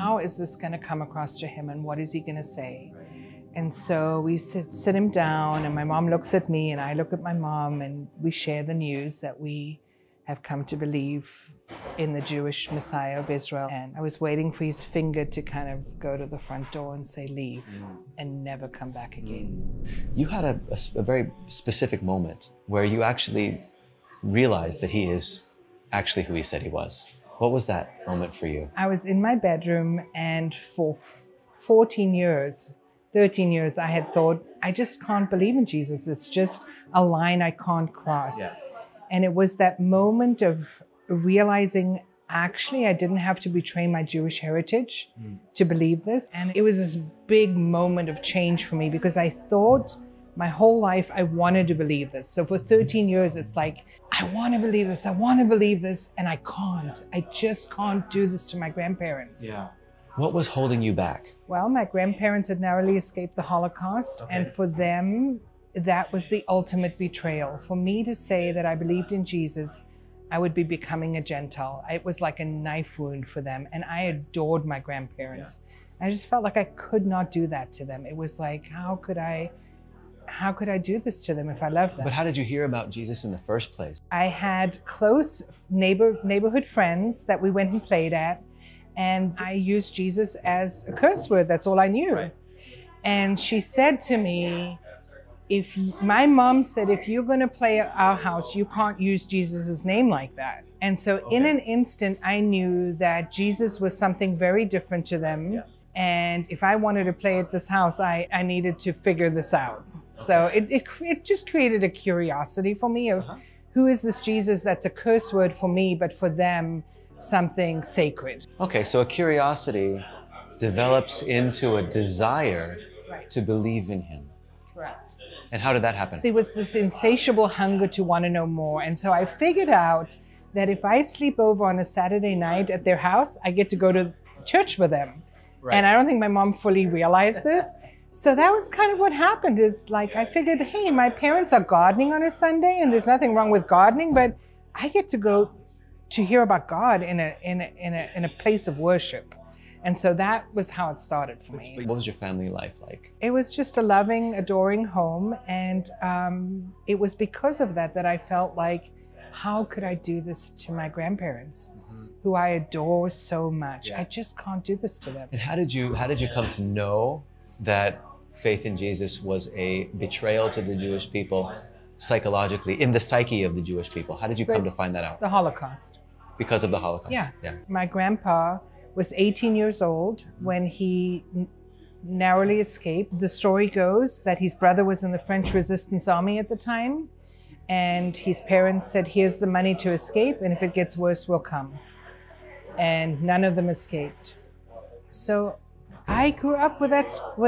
how is this going to come across to him and what is he going to say? And so we sit him down, and my mom looks at me and I look at my mom, and we share the news that we have come to believe in the Jewish Messiah of Israel. And I was waiting for his finger to kind of go to the front door and say, leave, and never come back again. You had a very specific moment where you actually realized that he is actually who he said he was. What was that moment for you? I was in my bedroom, and for 13 years, I had thought, I just can't believe in Jesus. It's just a line I can't cross. Yeah. And it was that moment of realizing, actually, I didn't have to betray my Jewish heritage to believe this. And it was this big moment of change for me, because I thought my whole life I wanted to believe this. So for 13 years, it's like, I want to believe this, I want to believe this, and I can't. I just can't do this to my grandparents. Yeah. What was holding you back? Well, my grandparents had narrowly escaped the Holocaust, and for them, that was the ultimate betrayal. For me to say that I believed in Jesus, I would be becoming a Gentile. It was like a knife wound for them, and I adored my grandparents. Yeah. I just felt like I could not do that to them. It was like, how could I do this to them if I loved them? But how did you hear about Jesus in the first place? I had close neighborhood friends that we went and played at, and I used Jesus as a curse word. That's all I knew. Right. And she said to me, my mom said, if you're going to play at our house, you can't use Jesus's name like that. And so in an instant, I knew that Jesus was something very different to them. Yeah. And if I wanted to play at this house, I needed to figure this out. So it just created a curiosity for me of who is this Jesus that's a curse word for me, but for them, something sacred. Okay, so a curiosity develops into a desire to believe in him. Correct. And how did that happen? There was this insatiable hunger to want to know more. And so I figured out that if I sleep over on a Saturday night at their house, I get to go to church with them. Right. And I don't think my mom fully realized this. So that was kind of what happened, is like, I figured, hey, my parents are gardening on a Sunday, and there's nothing wrong with gardening, but I get to go to hear about God in a place of worship. And so that was how it started for me. What was your family life like? It was just a loving, adoring home. And it was because of that I felt like, how could I do this to my grandparents, who I adore so much? Yeah. I just can't do this to them. And how did you come to know that faith in Jesus was a betrayal to the Jewish people psychologically, in the psyche of the Jewish people? How did you come to find that out? The Holocaust. Because of the Holocaust? Yeah. My grandpa was 18 years old when he narrowly escaped. The story goes that his brother was in the French resistance army at the time, and his parents said, here's the money to escape, and if it gets worse, we'll come. And none of them escaped. So I grew up with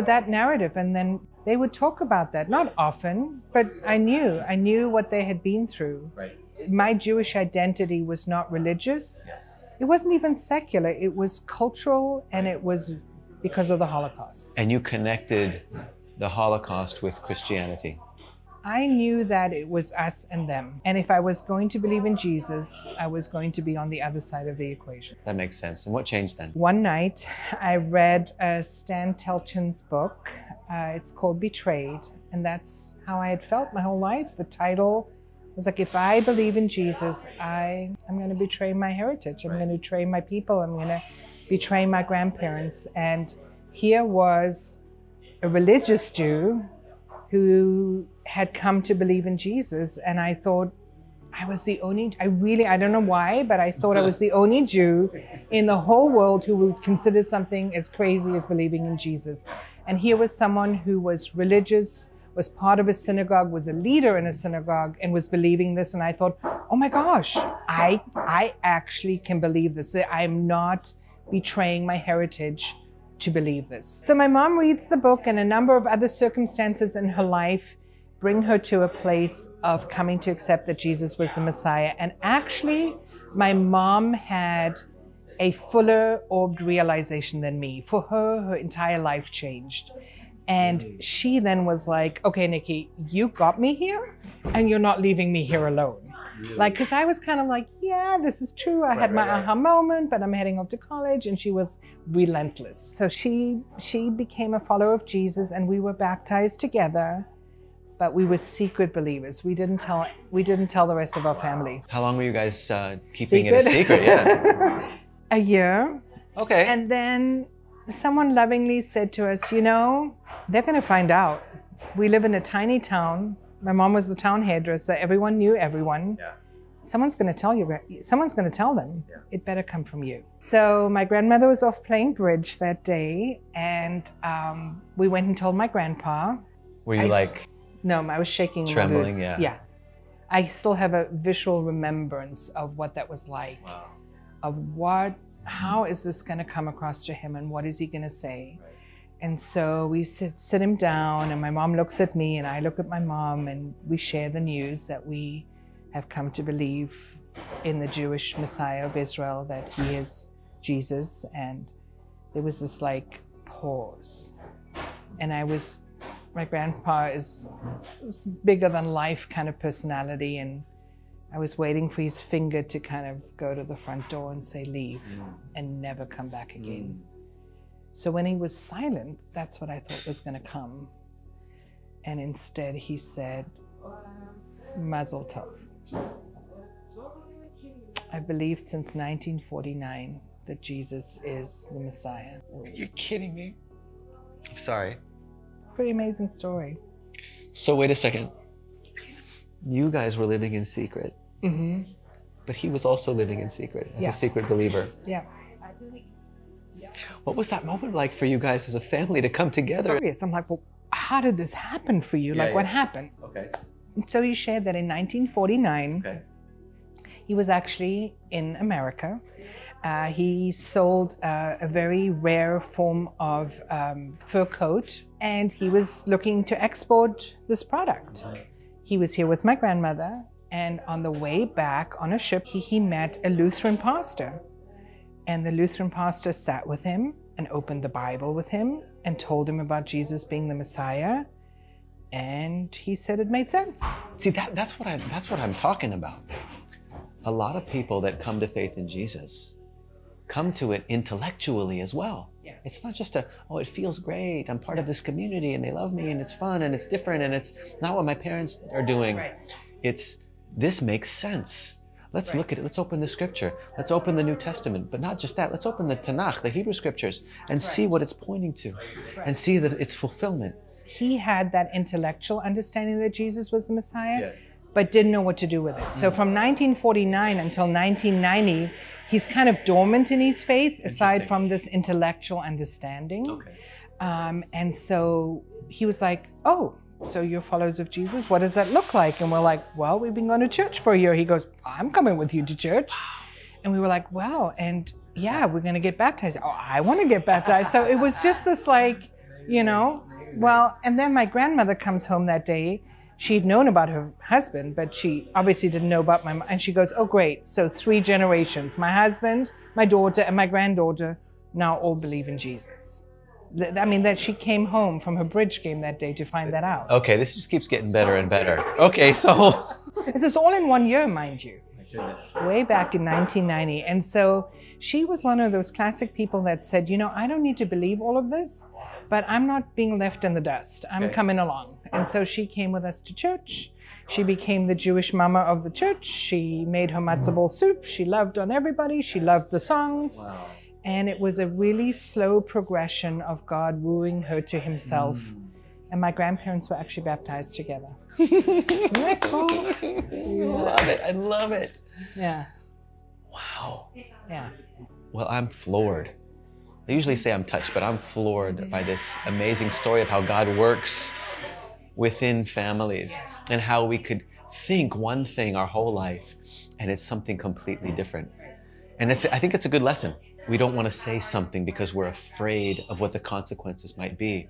that narrative, and then they would talk about that. Not often, but I knew what they had been through. Right. My Jewish identity was not religious. Yes. It wasn't even secular. It was cultural, and it was because of the Holocaust. And you connected the Holocaust with Christianity. I knew that it was us and them. And if I was going to believe in Jesus, I was going to be on the other side of the equation. That makes sense. And what changed then? One night, I read Stan Telchin's book. It's called Betrayed. And that's how I had felt my whole life. The title was like, if I believe in Jesus, I'm going to betray my heritage. I'm going to betray my people. I'm going to betray my grandparents. And here was a religious Jew who had come to believe in Jesus. And I thought I was the only, I don't know why, but I thought I was the only Jew in the whole world who would consider something as crazy as believing in Jesus. And here was someone who was religious, was part of a synagogue, was a leader in a synagogue, and was believing this. And I thought, oh my gosh, I actually can believe this. I'm not betraying my heritage to believe this. So my mom reads the book, and a number of other circumstances in her life bring her to a place of coming to accept that Jesus was the Messiah. And actually, my mom had a fuller orbed realization than me. For her, her entire life changed. And she then was like, okay, Nikki, you got me here, and you're not leaving me here alone. Like, because I was kind of like, yeah, this is true. I had my aha moment, but I'm heading off to college, and she was relentless. So she became a follower of Jesus, and we were baptized together, but we were secret believers. We didn't tell the rest of our family. How long were you guys keeping it a secret? Yeah. A year. Okay. And then someone lovingly said to us, you know, they're going to find out. We live in a tiny town. My mom was the town hairdresser. Everyone knew everyone. Yeah. Someone's going to tell you. Someone's going to tell them. Yeah. It better come from you. So my grandmother was off playing bridge that day, and we went and told my grandpa. Were you like? No, I was shaking. Trembling, yeah. Yeah. I still have a visual remembrance of what that was like. Wow. Of how is this going to come across to him, and what is he going to say? Right. And so we sit him down, and my mom looks at me, and I look at my mom, and we share the news that we have come to believe in the Jewish Messiah of Israel, that he is Jesus. And there was this like pause. And my grandpa was bigger than life kind of personality, and I was waiting for his finger to kind of go to the front door and say, leave, and never come back again. So when he was silent, that's what I thought was going to come. And instead he said, Mazel Tov. I believed since 1949 that Jesus is the Messiah. You're kidding me. I'm sorry. It's a pretty amazing story. So wait a second. You guys were living in secret. Mm-hmm. But he was also living in secret as a secret believer. Yeah. What was that moment like for you guys as a family to come together? I'm like, well, how did this happen for you? What happened? Okay. So he shared that in 1949, he was actually in America. He sold a very rare form of fur coat, and he was looking to export this product. He was here with my grandmother, and on the way back on a ship, he met a Lutheran pastor. And the Lutheran pastor sat with him and opened the Bible with him and told him about Jesus being the Messiah. And he said it made sense. See, that's what I'm talking about. A lot of people that come to faith in Jesus come to it intellectually as well. Yeah. It's not just it feels great. I'm part of this community and they love me and it's fun and it's different and it's not what my parents are doing. Right. This makes sense. Let's look at it. Let's open the scripture. Let's open the New Testament. But not just that. Let's open the Tanakh, the Hebrew scriptures, and see what it's pointing to and see that it's fulfillment. He had that intellectual understanding that Jesus was the Messiah, but didn't know what to do with it. So from 1949 until 1990, he's kind of dormant in his faith, aside from this intellectual understanding. Okay. And so he was like, oh, so you're followers of Jesus? What does that look like? And we're like, well, we've been going to church for a year. He goes, I'm coming with you to church. And we were like, wow. And yeah, we're going to get baptized. Oh, I want to get baptized. So it was just this like, well, and then my grandmother comes home that day. She'd known about her husband, but she obviously didn't know about my mom. And she goes, oh, great. So 3 generations, my husband, my daughter, and my granddaughter now all believe in Jesus. I mean, that she came home from her bridge game that day to find that out. Okay, this just keeps getting better and better. Okay, so... This is all in 1 year, mind you. Way back in 1990. And so she was one of those classic people that said, I don't need to believe all of this, but I'm not being left in the dust. I'm coming along. And so she came with us to church. She became the Jewish mama of the church. She made her matzo ball soup. She loved on everybody. She loved the songs. Wow. And it was a really slow progression of God wooing her to himself. And my grandparents were actually baptized together. Isn't that cool? I love it. Yeah. Wow. Yeah. Well, I'm floored. I usually say I'm touched, but I'm floored by this amazing story of how God works within families and how we could think one thing our whole life and it's something completely different. And I think it's a good lesson. We don't want to say something because we're afraid of what the consequences might be.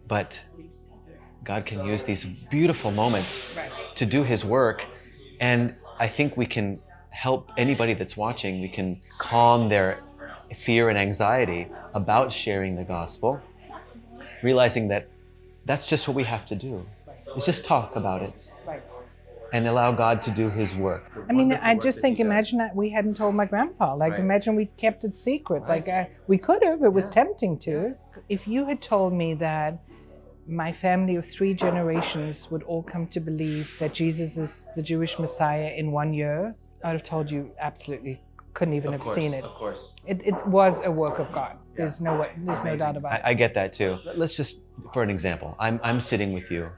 But God can use these beautiful moments to do His work. And I think we can help anybody that's watching. We can calm their fear and anxiety about sharing the gospel, realizing that that's just what we have to do. Is just talk about it. and allow God to do His work. I mean, I just think, imagine that we hadn't told my grandpa. Like, imagine we kept it secret. Like, we could have. It was tempting to. If you had told me that my family of 3 generations would all come to believe that Jesus is the Jewish Messiah in 1 year, I would have told you absolutely couldn't even have seen it. Of course. It was a work of God. There's no doubt about it. I get that too. Let's just, for an example, I'm sitting with you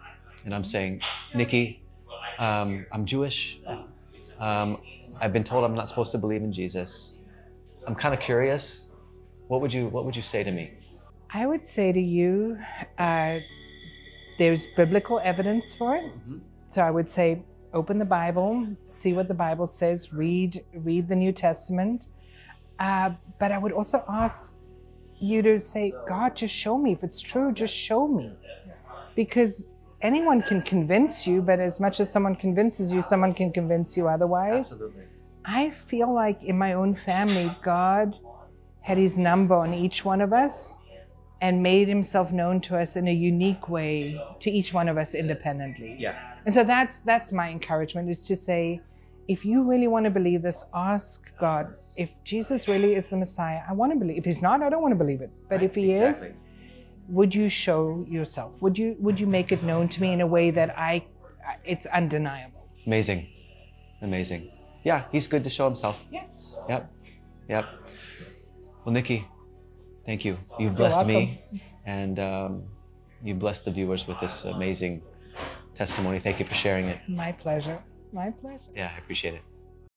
and I'm saying, Nikki, I'm Jewish. I've been told I'm not supposed to believe in Jesus. I'm kind of curious. What would you say to me? I would say to you, there's biblical evidence for it. So I would say, open the Bible, see what the Bible says, read the New Testament. But I would also ask you to say, God, just show me. If it's true, just show me. Because anyone can convince you, but as much as someone convinces you, someone can convince you otherwise. Absolutely. I feel like in my own family, God had His number on each one of us and made Himself known to us in a unique way to each one of us independently. Yeah. And so that's my encouragement, is to say, if you really want to believe this, ask God, if Jesus really is the Messiah, I want to believe. If He's not, I don't want to believe it. But if He is, would you show yourself? Would you make it known to me in a way that it's undeniable? Amazing. Amazing. Yeah, He's good to show Himself. Yeah. Yep. Well, Nikki, thank you. You've blessed me, and you've blessed the viewers with this amazing testimony. Thank you for sharing it. My pleasure. My pleasure. Yeah, I appreciate it.